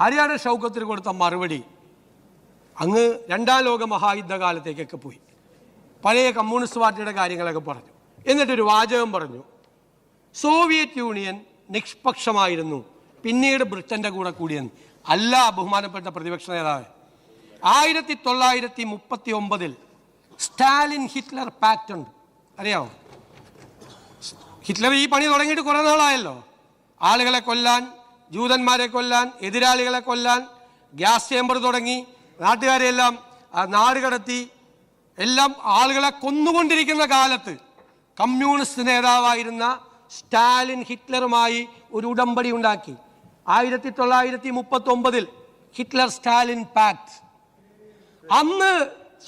ആര്യാട ഷൗക്കത്തിന് കൊടുത്ത മറുപടി അങ്ങ് രണ്ടാം ലോക മഹായുദ്ധകാലത്തേക്കൊക്കെ പോയി, പഴയ കമ്മ്യൂണിസ്റ്റ് പാർട്ടിയുടെ കാര്യങ്ങളൊക്കെ പറഞ്ഞു. എന്നിട്ടൊരു വാചകം പറഞ്ഞു, സോവിയറ്റ് യൂണിയൻ നിഷ്പക്ഷമായിരുന്നു, പിന്നീട് ബ്രിട്ടൻ്റെ കൂടെ കൂടിയെന്ന്. അല്ല ബഹുമാനപ്പെട്ട പ്രതിപക്ഷ നേതാവ്, 1939 സ്റ്റാലിൻ ഹിറ്റ്ലർ പാക്ട് ഉണ്ട്, അറിയാമോ? ഹിറ്റ്ലർ ഈ പണി തുടങ്ങിയിട്ട് കുറേ നാളായല്ലോ. ആളുകളെ കൊല്ലാൻ, ജൂതന്മാരെ കൊല്ലാൻ, എതിരാളികളെ കൊല്ലാൻ, ഗ്യാസ് ചേമ്പർ തുടങ്ങി, നാട്ടുകാരെയെല്ലാം നാട് കടത്തി, എല്ലാം ആളുകളെ കൊന്നുകൊണ്ടിരിക്കുന്ന കാലത്ത് കമ്മ്യൂണിസ്റ്റ് നേതാവായിരുന്ന സ്റ്റാലിൻ ഹിറ്റ്ലറുമായി ഒരു ഉടമ്പടി ഉണ്ടാക്കി. 1939 ഹിറ്റ്ലർ സ്റ്റാലിൻ പാക്ട്. അന്ന്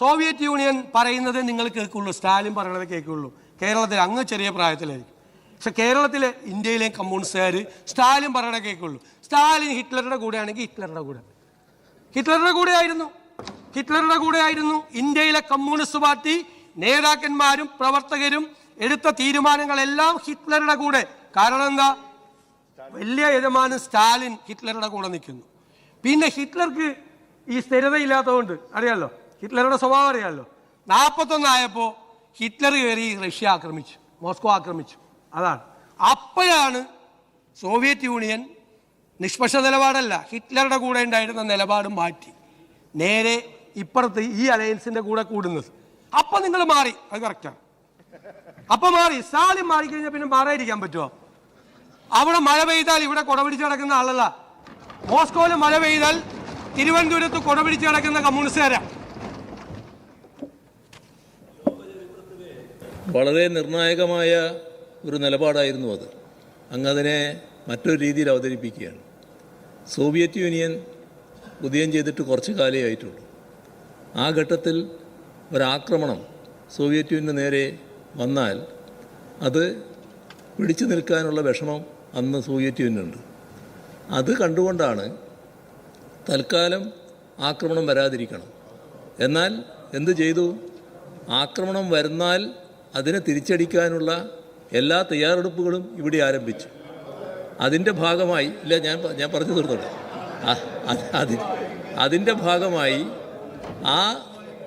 സോവിയറ്റ് യൂണിയൻ പറയുന്നത് നിങ്ങൾ കേൾക്കുള്ളൂ, സ്റ്റാലിൻ പറയുന്നത് കേൾക്കുള്ളൂ. കേരളത്തിൽ അങ്ങ് ചെറിയ പ്രായത്തിലായിരിക്കും, പക്ഷെ കേരളത്തിലെ ഇന്ത്യയിലെയും കമ്മ്യൂണിസ്റ്റുകാർ സ്റ്റാലിൻ പറയണ കേൾക്കുള്ളൂ. സ്റ്റാലിൻ ഹിറ്റ്ലറുടെ കൂടെയാണെങ്കിൽ ഹിറ്റ്ലറുടെ കൂടെ ആയിരുന്നു. ഇന്ത്യയിലെ കമ്മ്യൂണിസ്റ്റ് പാർട്ടി നേതാക്കന്മാരും പ്രവർത്തകരും എടുത്ത തീരുമാനങ്ങളെല്ലാം ഹിറ്റ്ലറുടെ കൂടെ. കാരണം എന്താ? വലിയ യജമാനൻ സ്റ്റാലിൻ ഹിറ്റ്ലറുടെ കൂടെ നിൽക്കുന്നു. പിന്നെ ഹിറ്റ്ലർക്ക് ഈ സ്ഥിരതയില്ലാത്തതുകൊണ്ട് അറിയാമല്ലോ, ഹിറ്റ്ലറുടെ സ്വഭാവം അറിയാമല്ലോ. 41 ആയപ്പോൾ ഹിറ്റ്ലർ കയറി റഷ്യ ആക്രമിച്ചു, മോസ്കോ ആക്രമിച്ചു. അതാണ് അപ്പോഴാണ് സോവിയറ്റ് യൂണിയൻ നിഷ്പക്ഷ നിലപാടല്ല, ഹിറ്റ്ലറുടെ കൂടെ ഉണ്ടായിരുന്ന നിലപാട് മാറ്റി നേരെ ഇപ്പുറത്ത് ഈ അലയൻസിന്റെ കൂടെ കൂടുന്നത്. അപ്പം നിങ്ങൾ മാറി, അത് കറക്റ്റാണ്. അപ്പം മാറി. സ്റ്റാലിൻ മാറിക്കഴിഞ്ഞാൽ പിന്നെ മാറാതിരിക്കാൻ പറ്റുമോ? അവിടെ മഴ പെയ്താൽ ഇവിടെ കുടപിടിച്ച് കിടക്കുന്ന ആളല്ല. മോസ്കോയിൽ മഴ പെയ്താൽ തിരുവനന്തപുരത്ത് കുടപിടിച്ച് കിടക്കുന്ന കമ്മ്യൂണിസ്റ്റുകാരാ. വളരെ നിർണായകമായ ഒരു നിലപാടായിരുന്നു അത്. അങ്ങതിനെ മറ്റൊരു രീതിയിൽ അവതരിപ്പിക്കുകയാണ്. സോവിയറ്റ് യൂണിയൻ ഉദയം ചെയ്തിട്ട് കുറച്ച് കാലമേ ആയിട്ടുള്ളൂ. ആ ഘട്ടത്തിൽ ഒരാക്രമണം സോവിയറ്റ് യൂണിയന് നേരെ വന്നാൽ അത് പിടിച്ചു നിൽക്കാനുള്ള വിഷമം അന്ന് സോവിയറ്റ് യൂണിയനുണ്ട്. അത് കണ്ടുകൊണ്ടാണ് തൽക്കാലം ആക്രമണം വരാതിരിക്കണം. എന്നാൽ എന്തു ചെയ്തു? ആക്രമണം വരുന്നാൽ അതിനെ തിരിച്ചടിക്കാനുള്ള എല്ലാ തയ്യാറെടുപ്പുകളും ഇവിടെ ആരംഭിച്ചു. അതിൻ്റെ ഭാഗമായി ഞാൻ പറഞ്ഞു തീർത്തോട്ടെ. അതിൻ്റെ ഭാഗമായി ആ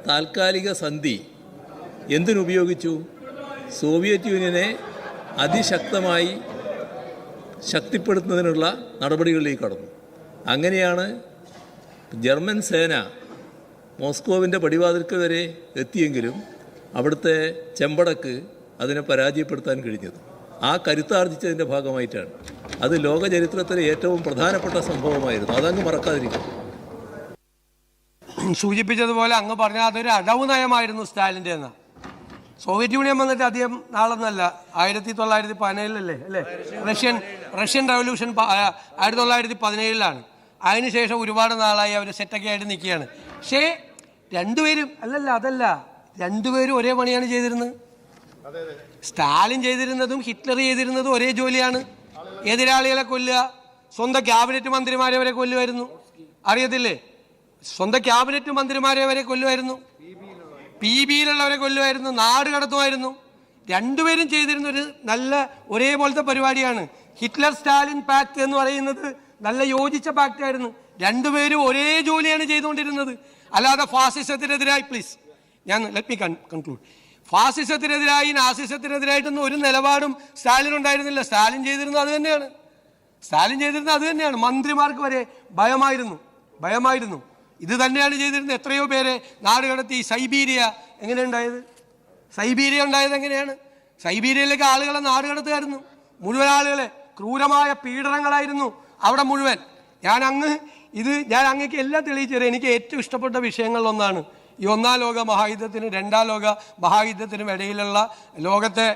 താൽക്കാലിക സന്ധി എന്തിനുപയോഗിച്ചു? സോവിയറ്റ് യൂണിയനെ അതിശക്തമായി ശക്തിപ്പെടുത്തുന്നതിനുള്ള നടപടികളിലേക്ക് കടന്നു. അങ്ങനെയാണ് ജർമ്മൻ സേന മോസ്കോവിൻ്റെ പടിവാതിൽക്ക് വരെ എത്തിയെങ്കിലും അവിടുത്തെ ചെമ്പടക്ക് അതിനെ പരാജയപ്പെടുത്താൻ കഴിഞ്ഞത്. ആ കരുത്താർജിച്ചതിൻ്റെ ഭാഗമായിട്ടാണ്. അത് ലോക ചരിത്രത്തിലെ ഏറ്റവും പ്രധാനപ്പെട്ട സംഭവമായിരുന്നു. അതങ്ങ് മറക്കാതിരിക്കും. സൂചിപ്പിച്ചതുപോലെ അങ്ങ് പറഞ്ഞാൽ അതൊരു അടവ് നയമായിരുന്നു സ്റ്റാലിൻ്റെ എന്ന. സോവിയറ്റ് യൂണിയൻ വന്നിട്ട് അധികം നാളൊന്നല്ല, 1917 അല്ലേ? റഷ്യൻ റവല്യൂഷൻ 1917 അതിനുശേഷം ഒരുപാട് നാളായി അവർ സെറ്റൊക്കെ ആയിട്ട് നിൽക്കുകയാണ്. പക്ഷേ രണ്ടുപേരും ഒരേ പണിയാണ് ചെയ്തിരുന്നത്. സ്റ്റാലിൻ ചെയ്തിരുന്നതും ഹിറ്റ്ലർ ചെയ്തിരുന്നതും ഒരേ ജോലിയാണ്. എതിരാളികളെ കൊല്ലുക, സ്വന്തം ക്യാബിനറ്റ് മന്ത്രിമാരെ വരെ കൊല്ലുമായിരുന്നു, അറിയത്തില്ലേ? സ്വന്തം ക്യാബിനറ്റ് മന്ത്രിമാരെ വരെ കൊല്ലുമായിരുന്നു, PBയിലുള്ളവരെ കൊല്ലുമായിരുന്നു, നാട് കടത്തുമായിരുന്നു. രണ്ടുപേരും ചെയ്തിരുന്ന ഒരു നല്ല ഒരേപോലത്തെ പരിപാടിയാണ്. ഹിറ്റ്ലർ സ്റ്റാലിൻ പാക്ട് എന്ന് പറയുന്നത് നല്ല യോജിച്ച പാക്റ്റായിരുന്നു. രണ്ടുപേരും ഒരേ ജോലിയാണ് ചെയ്തുകൊണ്ടിരുന്നത്. അല്ലാതെ ഫാസിസത്തിനെതിരായി ലെറ്റ് മീ കൺക്ലൂഡ്. ഫാസിസത്തിനെതിരായി നാസിസത്തിനെതിരായിട്ടൊന്നും ഒരു നിലപാടും സ്റ്റാലിൻ ഉണ്ടായിരുന്നില്ല. സ്റ്റാലിൻ ചെയ്തിരുന്നത് അത് തന്നെയാണ്. മന്ത്രിമാർക്ക് വരെ ഭയമായിരുന്നു. ഇത് തന്നെയാണ് ചെയ്തിരുന്നത്. എത്രയോ പേരെ നാട് കടത്തി. സൈബീരിയ ഉണ്ടായത് എങ്ങനെയാണ്? സൈബീരിയയിലേക്ക് ആളുകളെ നാട് കടത്തുമായിരുന്നു. മുഴുവൻ ആളുകളെ ക്രൂരമായ പീഡനങ്ങളായിരുന്നു അവിടെ മുഴുവൻ. ഞാൻ അങ്ങേക്ക് എല്ലാം തെളിയിച്ചു തരാം. എനിക്ക് ഏറ്റവും ഇഷ്ടപ്പെട്ട വിഷയങ്ങളിലൊന്നാണ് ഈ 1-ാം ലോക മഹായുദ്ധത്തിനും 2-ാം ലോക മഹായുദ്ധത്തിനും ഇടയിലുള്ള ലോകത്തെ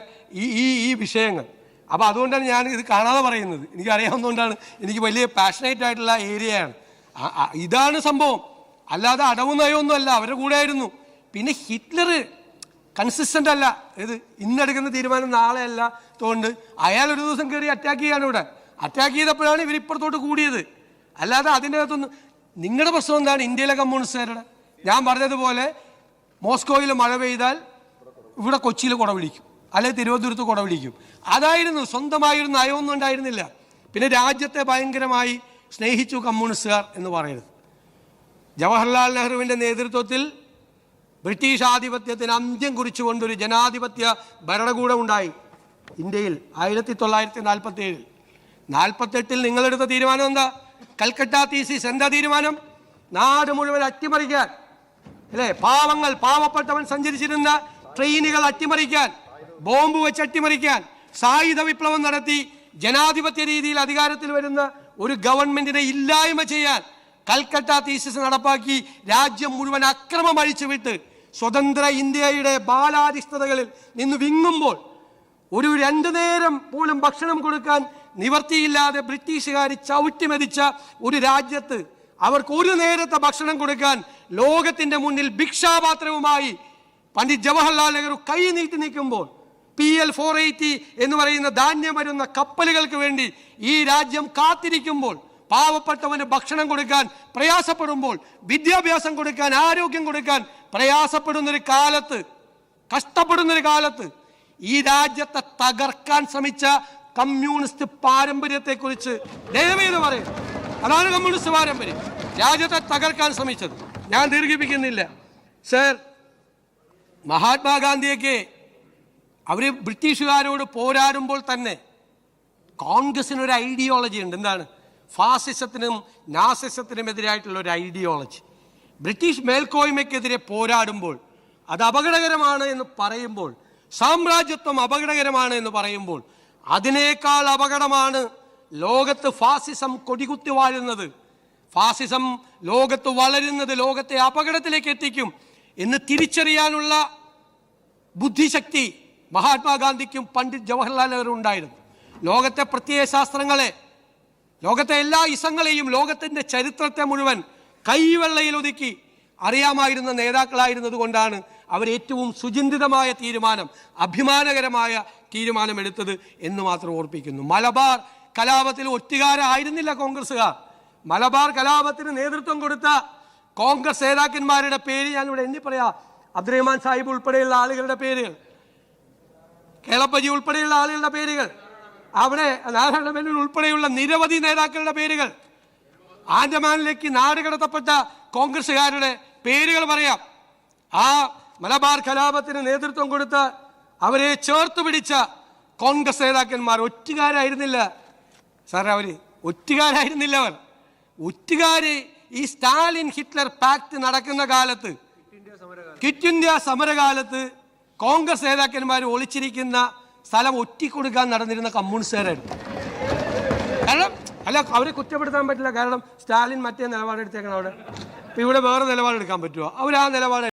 ഈ വിഷയങ്ങൾ. അപ്പോൾ അതുകൊണ്ടാണ് ഞാൻ ഇത് കാണാതെ പറയുന്നത്. എനിക്കറിയാവുന്നതുകൊണ്ടാണ്. എനിക്ക് വലിയ പാഷനേറ്റ് ആയിട്ടുള്ള ഏരിയയാണ്. ഇതാണ് സംഭവം. അല്ലാതെ അടവ് നയമൊന്നുമല്ല, അവരുടെ കൂടെ ആയിരുന്നു. പിന്നെ ഹിറ്റ്ലർ കൺസിസ്റ്റൻ്റ് അല്ല. ഇന്നെടുക്കുന്ന തീരുമാനം നാളെ അല്ല. അതുകൊണ്ട് അയാൾ ഒരു ദിവസം കയറി അറ്റാക്ക് ചെയ്യാണ്. അറ്റാക്ക് ചെയ്തപ്പോഴാണ് ഇവരിപ്പുറത്തോട്ട് കൂടിയത്. അല്ലാതെ അതിൻ്റെ അകത്തൊന്നും. നിങ്ങളുടെ പ്രശ്നം എന്താണ്? ഇന്ത്യയിലെ കമ്മ്യൂണിസ്റ്റുകാരുടെ ഞാൻ പറഞ്ഞതുപോലെ മോസ്കോയിൽ മഴ പെയ്താൽ ഇവിടെ കൊച്ചിയിൽ കുടപിടിക്കും, അല്ലെങ്കിൽ തിരുവനന്തപുരത്ത് കുടപിടിക്കും. അതായിരുന്നു. സ്വന്തമായൊരു നയമൊന്നും ഉണ്ടായിരുന്നില്ല. പിന്നെ രാജ്യത്തെ ഭയങ്കരമായി സ്നേഹിച്ചു കമ്മ്യൂണിസ്റ്റുകാർ എന്ന് പറയരുത്. ജവഹർലാൽ നെഹ്റുവിൻ്റെ നേതൃത്വത്തിൽ ബ്രിട്ടീഷ് ആധിപത്യത്തിന് അന്ത്യം കുറിച്ചുകൊണ്ടൊരു ജനാധിപത്യ ഭരണകൂടം ഉണ്ടായി ഇന്ത്യയിൽ 1947. 48 നിങ്ങളെടുത്ത തീരുമാനം എന്താ? കൽക്കട്ട തീസിസ്. എന്താ തീരുമാനം? നാട് മുഴുവൻ അട്ടിമറിക്കാൻ, അല്ലേ? പാവപ്പെട്ടവൻ സഞ്ചരിച്ചിരുന്ന ട്രെയിനുകൾ അട്ടിമറിക്കാൻ, ബോംബ് വെച്ച് അട്ടിമറിക്കാൻ, സായുധ വിപ്ലവം നടത്തി ജനാധിപത്യ രീതിയിൽ അധികാരത്തിൽ വരുന്ന ഒരു ഗവൺമെന്റിനെ ഇല്ലായ്മ ചെയ്യാൻ കൽക്കട്ട തീസിസ് നടപ്പാക്കി രാജ്യം മുഴുവൻ അക്രമം അഴിച്ചുവിട്ട് സ്വതന്ത്ര ഇന്ത്യയുടെ ബാലാധിഷ്ഠതകളിൽ നിന്ന് വിങ്ങുമ്പോൾ ഒരു 2 നേരം പോലും ഭക്ഷണം കൊടുക്കാൻ നിവർത്തിയില്ലാതെ ബ്രിട്ടീഷുകാർ ചവിട്ടിമെതിച്ച ഒരു രാജ്യത്ത് അവർക്ക് ഒരു നേരത്തെ ഭക്ഷണം കൊടുക്കാൻ ലോകത്തിന്റെ മുന്നിൽ ഭിക്ഷാപാത്രവുമായി പണ്ഡിറ്റ് ജവഹർലാൽ നെഹ്റു കൈ നീട്ടി നിൽക്കുമ്പോൾ PL 480 എന്ന് പറയുന്ന ധാന്യം വരുന്ന കപ്പലുകൾക്ക് വേണ്ടി ഈ രാജ്യം കാത്തിരിക്കുമ്പോൾ, പാവപ്പെട്ടവന് ഭക്ഷണം കൊടുക്കാൻ പ്രയാസപ്പെടുമ്പോൾ, വിദ്യാഭ്യാസം കൊടുക്കാൻ, ആരോഗ്യം കൊടുക്കാൻ പ്രയാസപ്പെടുന്നൊരു കാലത്ത്, കഷ്ടപ്പെടുന്നൊരു കാലത്ത് ഈ രാജ്യത്തെ തകർക്കാൻ ശ്രമിച്ച കമ്മ്യൂണിസ്റ്റ് പാരമ്പര്യത്തെക്കുറിച്ച് ദയവേത് പറയും. അതാണ് കമ്മ്യൂണിസ്റ്റ് പാരമ്പര്യം, രാജ്യത്തെ തകർക്കാൻ ശ്രമിച്ചത്. ഞാൻ ദീർഘിപ്പിക്കുന്നില്ല. സർ, മഹാത്മാഗാന്ധിയൊക്കെ അവർ ബ്രിട്ടീഷുകാരോട് പോരാടുമ്പോൾ തന്നെ കോൺഗ്രസിനൊരു ഐഡിയോളജി ഉണ്ട്. എന്താണ്? ഫാസിസത്തിനും നാസിസത്തിനും എതിരായിട്ടുള്ള ഒരു ഐഡിയോളജി. ബ്രിട്ടീഷ് മേൽക്കോയ്മയ്ക്കെതിരെ പോരാടുമ്പോൾ അത് അപകടകരമാണ് എന്ന് പറയുമ്പോൾ, സാമ്രാജ്യത്വം അപകടകരമാണ് എന്ന് പറയുമ്പോൾ, അതിനേക്കാൾ അപകടമാണ് ലോകത്ത് ഫാസിസം കൊടികുത്തി വാഴുന്നത്, ഫാസിസം ലോകത്ത് വളരുന്നത് ലോകത്തെ അപകടത്തിലേക്ക് എത്തിക്കും എന്ന് തിരിച്ചറിയാനുള്ള ബുദ്ധിശക്തി മഹാത്മാഗാന്ധിക്കും പണ്ഡിറ്റ് ജവഹർലാൽ നെഹ്റു ഉണ്ടായിരുന്നു. ലോകത്തെ പ്രത്യയശാസ്ത്രങ്ങളെ, ലോകത്തെ എല്ലാ ഇസങ്ങളെയും, ലോകത്തിൻ്റെ ചരിത്രത്തെ മുഴുവൻ കൈവെള്ളയിൽ ഒതുക്കി അറിയാമായിരുന്ന നേതാക്കളായിരുന്നത് കൊണ്ടാണ് അവർ ഏറ്റവും സുചിന്തിതമായ തീരുമാനം, അഭിമാനകരമായ തീരുമാനം എടുത്തത് എന്ന് മാത്രം ഓർപ്പിക്കുന്നു. മലബാർ കലാപത്തിൽ ഒറ്റുകാരായിരുന്നില്ല കോൺഗ്രസ്സുകാർ. മലബാർ കലാപത്തിന് നേതൃത്വം കൊടുത്ത കോൺഗ്രസ് നേതാക്കന്മാരുടെ പേര് ഞാനിവിടെ എണ്ണി പറയാം. അബ്ദുറഹ്മാൻ സാഹിബ് ഉൾപ്പെടെയുള്ള ആളുകളുടെ പേരുകൾ, കേളപ്പജി ഉൾപ്പെടെയുള്ള ആളുകളുടെ പേരുകൾ, അവിടെ നാരായണ മേനോൻ ഉൾപ്പെടെയുള്ള നിരവധി നേതാക്കളുടെ പേരുകൾ, ആൻഡമാനിലേക്ക് നാട് കടത്തപ്പെട്ട കോൺഗ്രസ്സുകാരുടെ പേരുകൾ പറയാം. ആ മലബാർ കലാപത്തിന് നേതൃത്വം കൊടുത്ത അവരെ ചേർത്ത് പിടിച്ച കോൺഗ്രസ് നേതാക്കന്മാർ ഒറ്റുകാരായിരുന്നില്ല സാർ. അവർ ഒറ്റുകാരായിരുന്നില്ല. അവർ ഒറ്റുകാര് ഈ സ്റ്റാലിൻ ഹിറ്റ്ലർ പാക്ട് നടക്കുന്ന കാലത്ത്, ക്വിറ്റ് ഇന്ത്യ സമരകാലത്ത് കോൺഗ്രസ് നേതാക്കന്മാർ ഒളിച്ചിരിക്കുന്ന സ്ഥലം ഒറ്റിക്കൊടുക്കാൻ നടന്നിരുന്ന കമ്മ്യൂണിസ്റ്റുകാരായിരുന്നു. കാരണം അവരെ കുറ്റപ്പെടുത്താൻ പറ്റില്ല. കാരണം സ്റ്റാലിൻ മറ്റേ നിലപാടെടുത്തേക്കണം അവിടെ. ഇവിടെ വേറെ നിലപാടെടുക്കാൻ പറ്റുമോ? അവർ ആ നിലപാട്